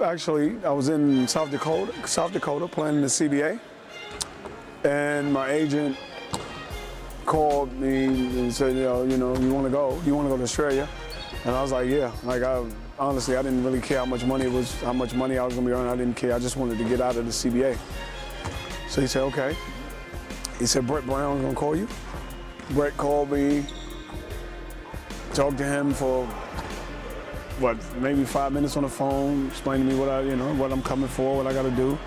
Actually, I was in South Dakota playing in the CBA, and my agent called me and said, you want to go? You want to go to Australia? And I was like, yeah. Like, honestly, I didn't really care how much money I was going to be earning. I didn't care. I just wanted to get out of the CBA. So he said, okay. He said, Brett Brown's going to call you. Brett called me, talked to him for maybe 5 minutes on the phone, explained to me what I'm coming for, what I got to do,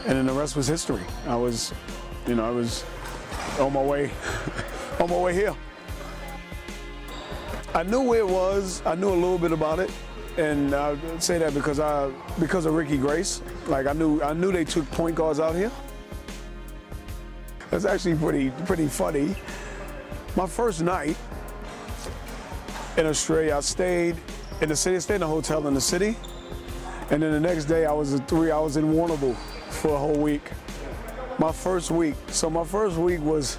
and then the rest was history. I was on my way, on my way here. I knew where it was. I knew a little bit about it, and I say that because of Ricky Grace. Like I knew they took point guards out here. It's actually pretty funny. My first night in Australia, I stayed in the city. I stayed in a hotel in the city, and then the next day I was 3 hours in Warrnambool for a whole week. My first week. So my first week was,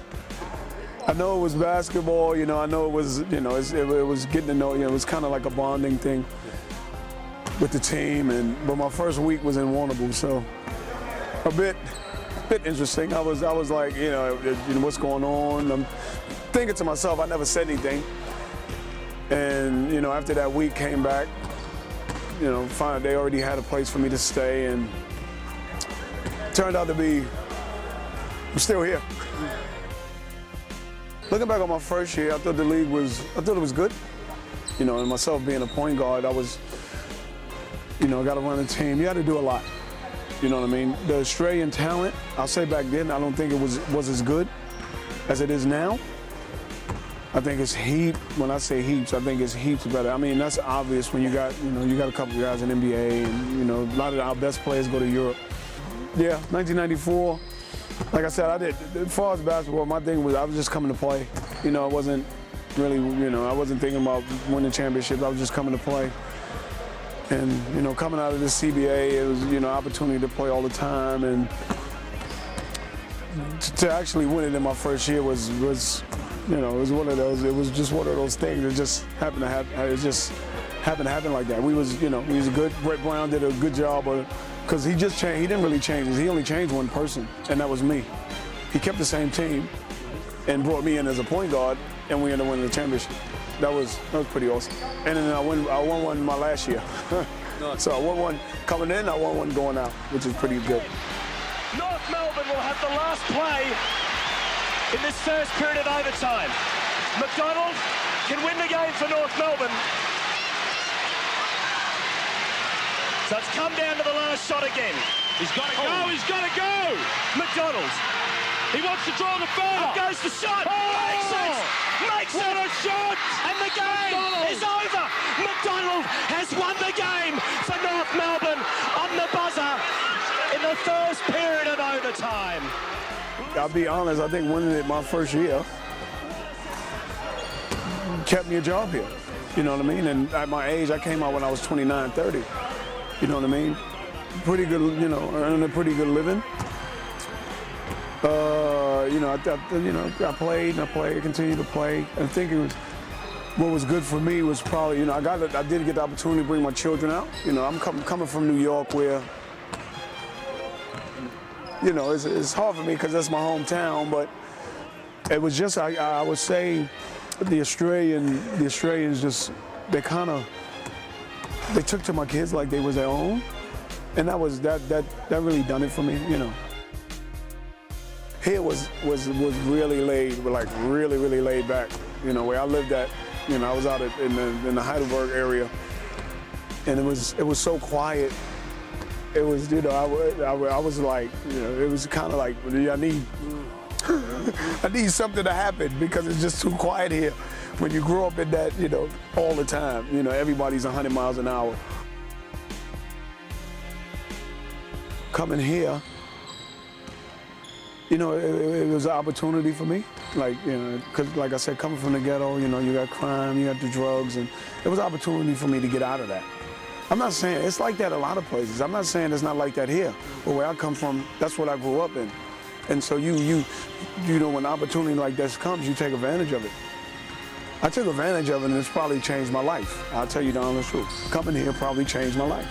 I know it was basketball. I know it was, it was getting to know. It was kind of like a bonding thing with the team. But my first week was in Warrnambool, so a bit interesting. I was like, what's going on? I'm thinking to myself, I never said anything. And after that week came back, finally they already had a place for me to stay, and turned out to be, I'm still here. Looking back on my first year, I thought it was good. And myself being a point guard, I was, got to run a team. You had to do a lot. You know what I mean? The Australian talent, I'll say back then, I don't think it was as good as it is now. I think it's when I say heaps, I think it's heaps better. I mean, that's obvious when you got a couple of guys in NBA, and, a lot of our best players go to Europe. Yeah, 1994, like I said, as far as basketball, my thing was I was just coming to play. I wasn't really, I wasn't thinking about winning championships. I was just coming to play. And, coming out of the CBA, it was, opportunity to play all the time. And to actually win it in my first year was it was one of those. It was just one of those things that just happened to happen. It just happened to happen like that. We was a good. Brett Brown did a good job, because he just changed. He didn't really change. He only changed one person, and that was me. He kept the same team, and brought me in as a point guard, and we ended up winning the championship. That was pretty awesome. And then I won one my last year. So I won one coming in. I won one going out, which is pretty good. North Melbourne will have the last play in this first period of overtime. McDonald can win the game for North Melbourne. So it's come down to the last shot again. He's got to go, he's got to go! McDonald. He wants to draw the foul. Up goes the shot. Makes it! Makes What it! a shot! And the game is over. McDonald has won the game for North Melbourne on the buzzer in the first period of overtime. I'll be honest, I think winning it my first year kept me a job here. You know what I mean? And at my age, I came out when I was 29, 30. You know what I mean? Pretty good, earning a pretty good living. I played, continued to play. I think what was good for me was probably, I did get the opportunity to bring my children out. I'm coming from New York where, it's hard for me because that's my hometown, but it was just, I would say the Australians just, they took to my kids like they was their own. And that really done it for me, Here was really laid, like really laid back, where I lived at, I was out in the Heidelberg area, and it was so quiet. It was, I was like, it was kind of like, I need something to happen because it's just too quiet here. When you grow up in that, all the time, everybody's 100 miles an hour. Coming here, it was an opportunity for me. Like, because like I said, coming from the ghetto, you got crime, you got the drugs, and it was an opportunity for me to get out of that. I'm not saying, it's like that a lot of places. I'm not saying it's not like that here. But where I come from, that's what I grew up in. And so when an opportunity like this comes, you take advantage of it. I took advantage of it, and it's probably changed my life. I'll tell you the honest truth. Coming here probably changed my life.